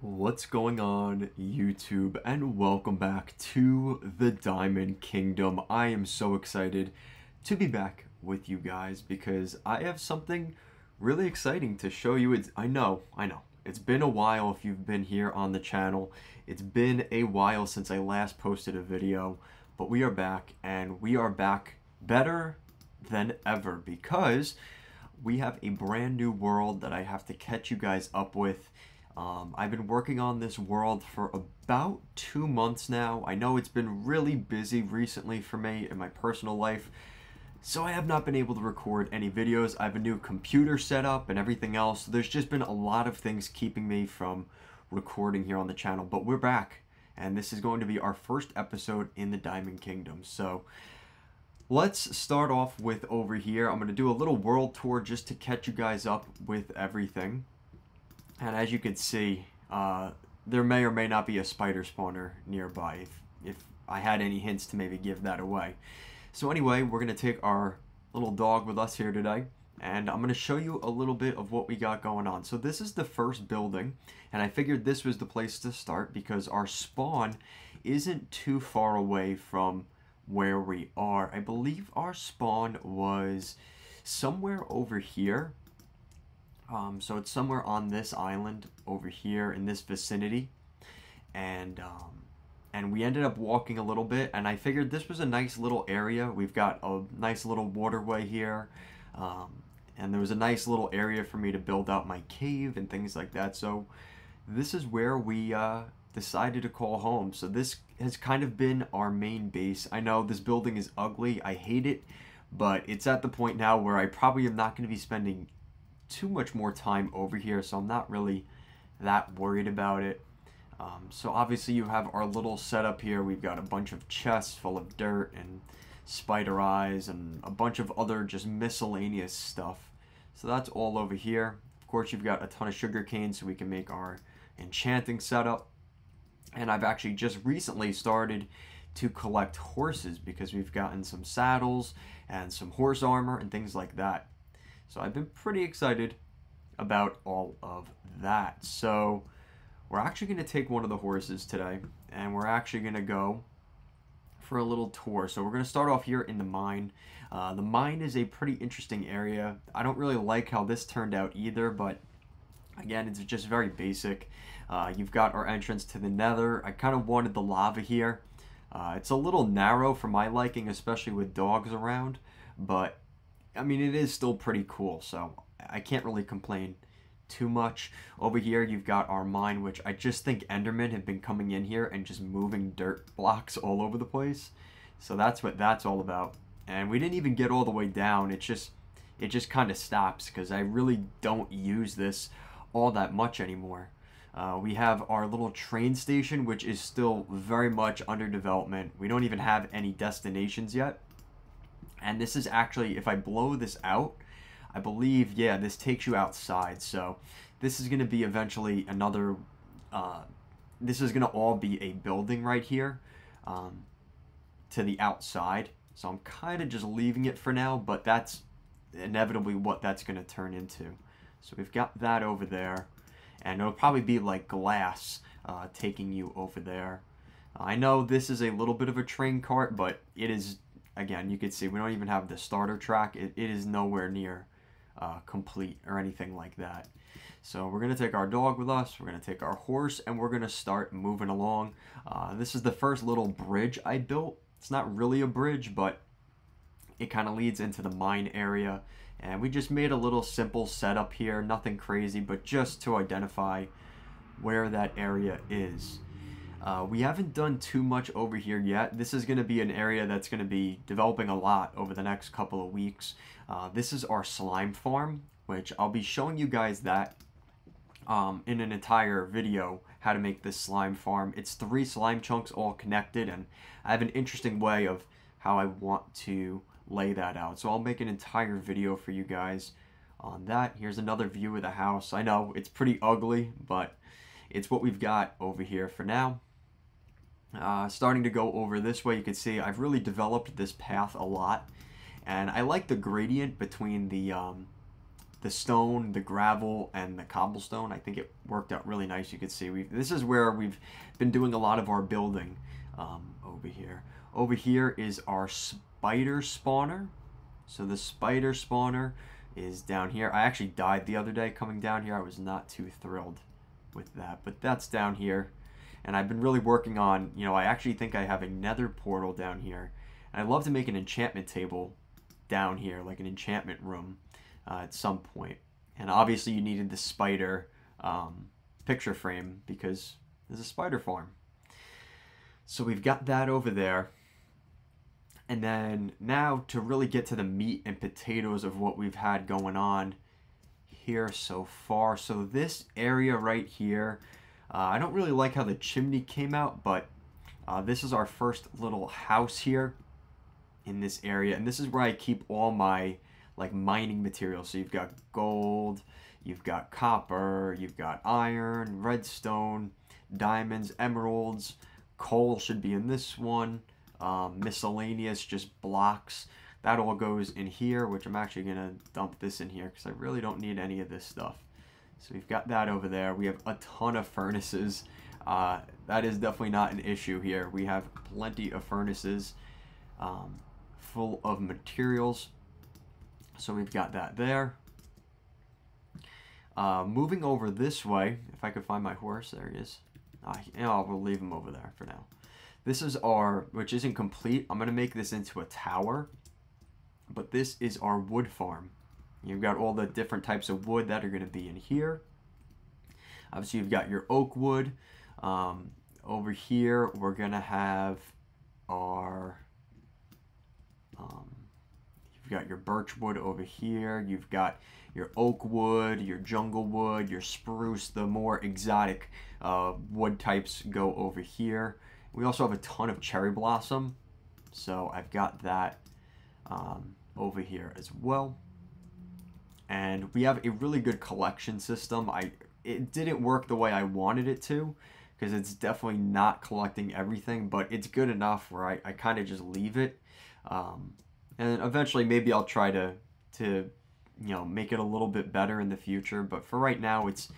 What's going on, YouTube, and welcome back to the Diamond Kingdom. I am so excited to be back with you guys because I have something really exciting to show you. I know. It's been a while if you've been here on the channel. It's been a while since I last posted a video, but we are back, and we are back better than ever because we have a brand new world that I have to catch you guys up with. I've been working on this world for about 2 months now. I know it's been really busy recently for me in my personal life, so I have not been able to record any videos. I have a new computer set up and everything else. So there's just been a lot of things keeping me from recording here on the channel, but we're back, and this is going to be our first episode in the Diamond Kingdom. So let's start off with over here. I'm going to do a little world tour just to catch you guys up with everything. And as you can see, there may or may not be a spider spawner nearby if I had any hints to maybe give that away. So anyway, we're going to take our little dog with us here today, and I'm going to show you a little bit of what we got going on. So this is the first building, and I figured this was the place to start because our spawn isn't too far away from where we are. I believe our spawn was somewhere over here. So it's somewhere on this island over here in this vicinity, and we ended up walking a little bit, and I figured this was a nice little area. We've got a nice little waterway here, and there was a nice little area for me to build out my cave and things like that. So this is where we decided to call home. So this has kind of been our main base. I know this building is ugly. I hate it, but it's at the point now where I probably am not going to be spending too much more time over here, so I'm not really that worried about it. So obviously you have our little setup here. We've got a bunch of chests full of dirt and spider eyes and a bunch of other just miscellaneous stuff. So that's all over here. Of course, you've got a ton of sugar cane so we can make our enchanting setup. And I've actually just recently started to collect horses because we've gotten some saddles and some horse armor and things like that. So I've been pretty excited about all of that. So we're actually going to take one of the horses today, and we're actually going to go for a little tour. So we're going to start off here in the mine. The mine is a pretty interesting area. I don't really like how this turned out either, but again, it's just very basic. You've got our entrance to the nether. I kind of wanted the lava here. It's a little narrow for my liking, especially with dogs around, but I mean, it is still pretty cool, so I can't really complain too much. Over here, you've got our mine, which I just think Endermen have been coming in here and just moving dirt blocks all over the place. So that's what that's all about. And we didn't even get all the way down. It just kind of stops because I really don't use this all that much anymore. We have our little train station, which is still very much under development. We don't even have any destinations yet. And this is actually, if I blow this out, I believe, yeah, this takes you outside. So this is going to be eventually another, this is going to all be a building right here to the outside. So I'm kind of just leaving it for now, but that's inevitably what that's going to turn into. So we've got that over there, and it'll probably be like glass taking you over there. I know this is a little bit of a train cart, but it is... Again, you can see we don't even have the starter track. It is nowhere near complete or anything like that. So we're going to take our dog with us. We're going to take our horse, and we're going to start moving along. This is the first little bridge I built. It's not really a bridge, but it kind of leads into the mine area. And we just made a little simple setup here. Nothing crazy, but just to identify where that area is. We haven't done too much over here yet. This is going to be an area that's going to be developing a lot over the next couple of weeks. This is our slime farm, which I'll be showing you guys that in an entire video, how to make this slime farm. It's 3 slime chunks all connected, and I have an interesting way of how I want to lay that out. So I'll make an entire video for you guys on that. Here's another view of the house. I know it's pretty ugly, but it's what we've got over here for now. Starting to go over this way, you can see I've really developed this path a lot, and I like the gradient between the the stone, the gravel, and the cobblestone. I think it worked out really nice. You can see this is where we've been doing a lot of our building over here. Over here is our spider spawner. So the spider spawner is down here. I actually died the other day coming down here. I was not too thrilled with that, but that's down here. And I've been really working on, you know, I actually think I have a nether portal down here. And I'd love to make an enchantment table down here, like an enchantment room at some point. And obviously you needed the spider picture frame because there's a spider farm. So we've got that over there. And then now to really get to the meat and potatoes of what we've had going on here so far. So this area right here, I don't really like how the chimney came out, but this is our first little house here in this area. And this is where I keep all my like mining materials. So you've got gold, you've got copper, you've got iron, redstone, diamonds, emeralds, coal should be in this one. Miscellaneous, just blocks. That all goes in here, which I'm actually going to dump this in here because I really don't need any of this stuff. So we've got that over there. We have a ton of furnaces. That is definitely not an issue here. We have plenty of furnaces full of materials. So we've got that there. Moving over this way, if I could find my horse, there he is. We'll leave him over there for now. This is our, which isn't complete. I'm going to make this into a tower. But this is our wood farm. You've got all the different types of wood that are going to be in here. Obviously, you've got your oak wood. Over here, we're going to have our... you've got your birch wood over here. You've got your oak wood, your jungle wood, your spruce. The more exotic wood types go over here. We also have a ton of cherry blossom. So I've got that over here as well. And we have a really good collection system. It didn't work the way I wanted it to, because it's definitely not collecting everything, but it's good enough where I kind of just leave it. And eventually maybe I'll try to you know, make it a little bit better in the future, but for right now it's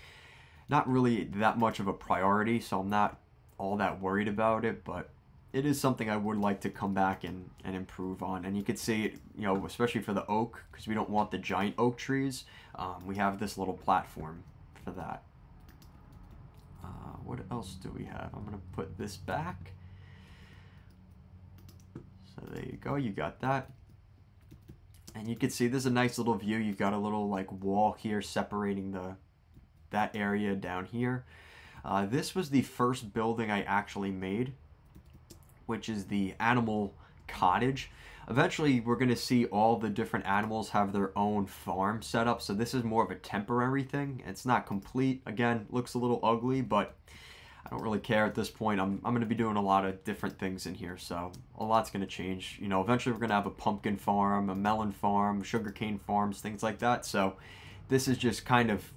not really that much of a priority, so I'm not all that worried about it, but it is something I would like to come back and improve on. And you could see it, you know, especially for the oak, because we don't want the giant oak trees. We have this little platform for that. What else do we have? I'm going to put this back. So there you go. You got that. And you can see there's a nice little view. You've got a little like wall here separating that area down here. This was the first building I actually made, which is the animal cottage. Eventually, we're going to see all the different animals have their own farm set up. So this is more of a temporary thing. It's not complete. Again, looks a little ugly, but I don't really care at this point. I'm going to be doing a lot of different things in here. So a lot's going to change. You know, eventually we're going to have a pumpkin farm, a melon farm, sugarcane farms, things like that. So this is just kind of,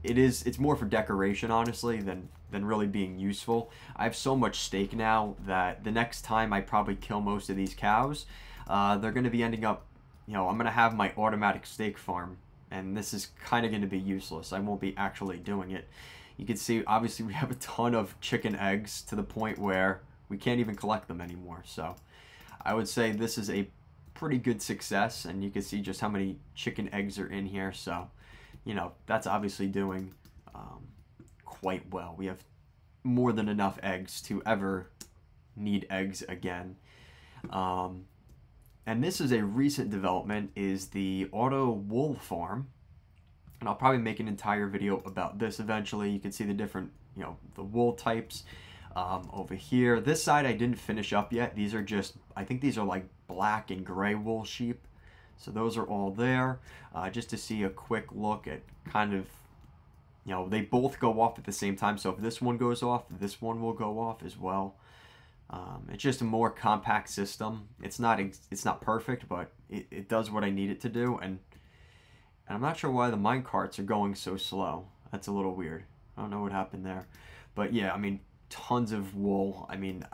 it's more for decoration, honestly, than really being useful. I have so much steak now that the next time I probably kill most of these cows, they're going to be ending up, you know, I'm going to have my automatic steak farm, and this is kind of going to be useless. I won't be actually doing it. You can see, obviously, we have a ton of chicken eggs to the point where we can't even collect them anymore. So I would say this is a pretty good success, and you can see just how many chicken eggs are in here. So, you know, that's obviously doing quite well. We have more than enough eggs to ever need eggs again. And this is a recent development, is the auto wool farm. And I'll probably make an entire video about this eventually. You can see the different, you know, the wool types over here. This side I didn't finish up yet. These are just, I think these are like black and gray wool sheep. So those are all there. Just to see a quick look at kind of, you know, they both go off at the same time. So if this one goes off, this one will go off as well. It's just a more compact system. It's not perfect, but it does what I need it to do. And I'm not sure why the mine carts are going so slow. That's a little weird. I don't know what happened there. But yeah, I mean, tons of wool. I mean,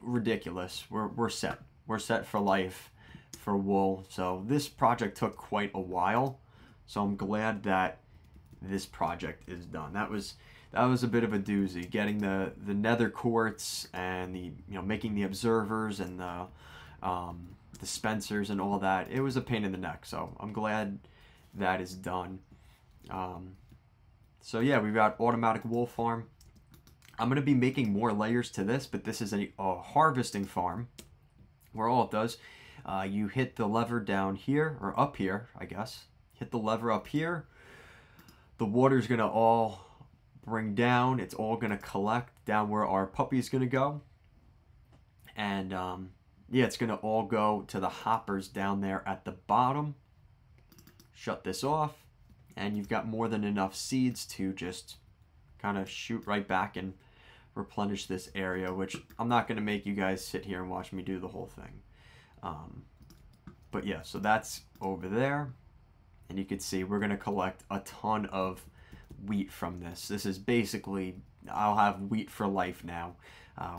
ridiculous. We're set. We're set for life for wool. So this project took quite a while. So I'm glad that this project is done. That was a bit of a doozy, getting the nether quartz and making the observers and the dispensers and all that. It was a pain in the neck, so I'm glad that is done. So yeah, we've got automatic wool farm. I'm going to be making more layers to this, but this is a harvesting farm where all it does, you hit the lever down here, or up here, I guess. Hit the lever up here. The water's going to all bring down. It's all going to collect down where our puppy's going to go. And yeah, it's going to all go to the hoppers down there at the bottom. Shut this off. And you've got more than enough seeds to just kind of shoot right back and replenish this area, which I'm not going to make you guys sit here and watch me do the whole thing. But yeah, so that's over there. And you can see we're going to collect a ton of wheat from this. This is basically, I'll have wheat for life now,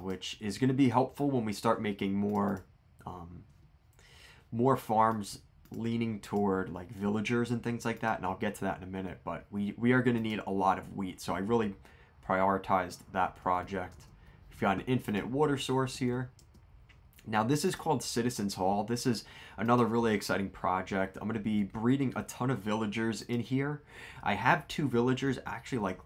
which is going to be helpful when we start making more farms leaning toward like villagers and things like that, and I'll get to that in a minute. But we are going to need a lot of wheat, so I really prioritized that project. We've got an infinite water source here. Now this is called Citizens Hall. This is another really exciting project. I'm going to be breeding a ton of villagers in here. I have 2 villagers actually like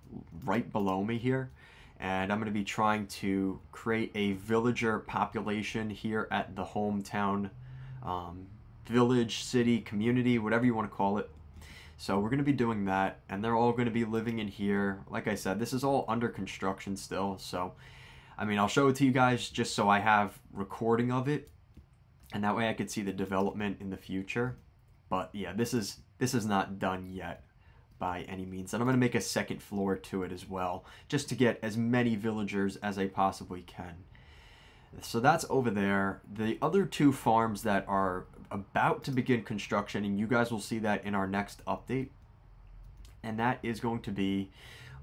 right below me here, and I'm going to be trying to create a villager population here at the hometown village, city, community, whatever you want to call it. So we're going to be doing that, and they're all going to be living in here. Like I said, this is all under construction still, so I mean, I'll show it to you guys just so I have recording of it, and that way I could see the development in the future. But yeah, this is not done yet by any means, and I'm going to make a second floor to it as well, just to get as many villagers as I possibly can. So that's over there. The other 2 farms that are about to begin construction, and you guys will see that in our next update, and that is going to be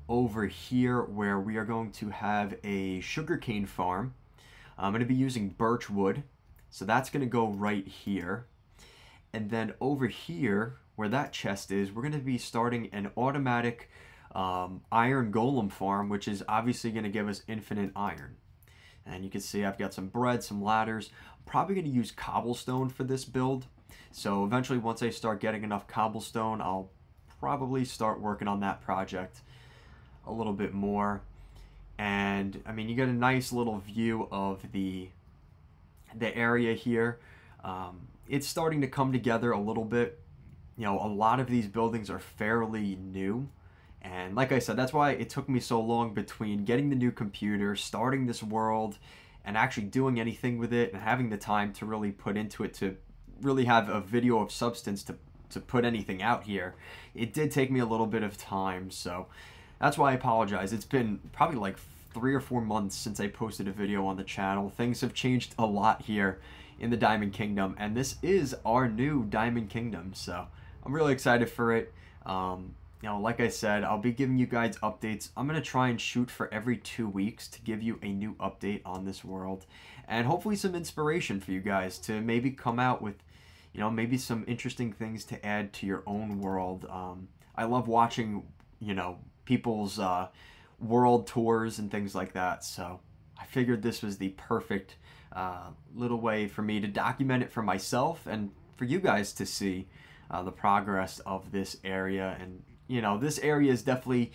over here where we are going to have a sugarcane farm. I'm going to be using birch wood, so that's going to go right here. And then over here where that chest is, we're going to be starting an automatic iron golem farm, which is obviously going to give us infinite iron. And you can see I've got some bread, some ladders. I'm probably going to use cobblestone for this build. So eventually, once I start getting enough cobblestone, I'll probably start working on that project a little bit more. And I mean, you get a nice little view of the area here. It's starting to come together a little bit. You know, a lot of these buildings are fairly new. And like I said, that's why it took me so long between getting the new computer, starting this world, and actually doing anything with it and having the time to really put into it to really have a video of substance to put anything out here. It did take me a little bit of time, so that's why I apologize. It's been probably like 3 or 4 months since I posted a video on the channel. Things have changed a lot here in the Diamond Kingdom, and this is our new Diamond Kingdom, so I'm really excited for it. You know, like I said, I'll be giving you guys updates. I'm going to try and shoot for every 2 weeks to give you a new update on this world, and hopefully some inspiration for you guys to maybe come out with, you know, maybe some interesting things to add to your own world. I love watching, you know, people's world tours and things like that, so I figured this was the perfect little way for me to document it for myself and for you guys to see the progress of this area. And you know, this area is definitely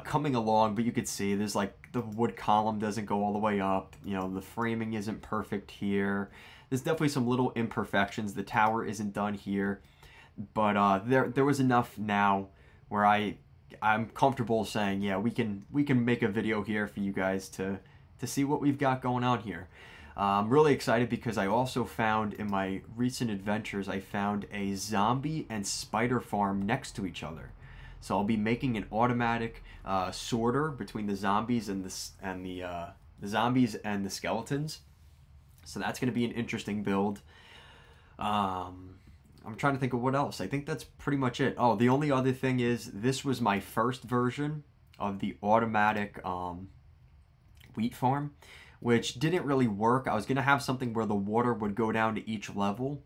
coming along, but you could see there's like the wood column doesn't go all the way up, you know, the framing isn't perfect here. There's definitely some little imperfections. The tower isn't done here, but there was enough now where I'm comfortable saying, yeah, we can make a video here for you guys to see what we've got going on here. I'm really excited because I also found in my recent adventures, I found a zombie and spider farm next to each other. So I'll be making an automatic sorter between the zombies and the zombies and the skeletons. So that's going to be an interesting build. I'm trying to think of what else. I think that's pretty much it. Oh, the only other thing is this was my first version of the automatic wheat farm, which didn't really work. I was going to have something where the water would go down to each level,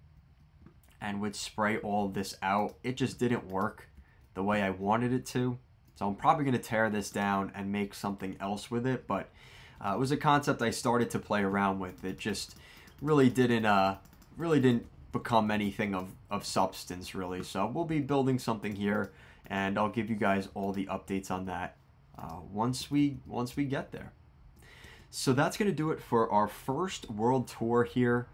and would spray all this out. It just didn't work the way I wanted it to. So I'm probably going to tear this down and make something else with it. But it was a concept I started to play around with. It just really didn't become anything of substance, really. So we'll be building something here, and I'll give you guys all the updates on that once we get there. So that's going to do it for our first world tour here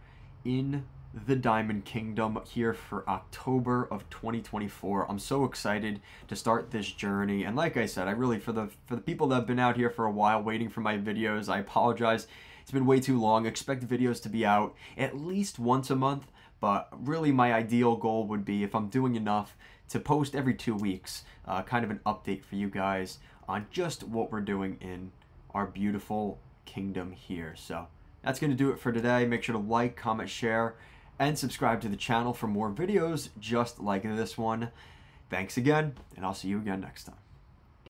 in the Diamond Kingdom here for October of 2024. I'm so excited to start this journey, and like I said, I really, for the people that have been out here for a while waiting for my videos, I apologize. It's been way too long. Expect videos to be out at least once a month, but really my ideal goal would be, if I'm doing enough, to post every 2 weeks, kind of an update for you guys on just what we're doing in our beautiful kingdom here. So that's going to do it for today. Make sure to like, comment, share, and subscribe to the channel for more videos just like this one. Thanks again, and I'll see you again next time.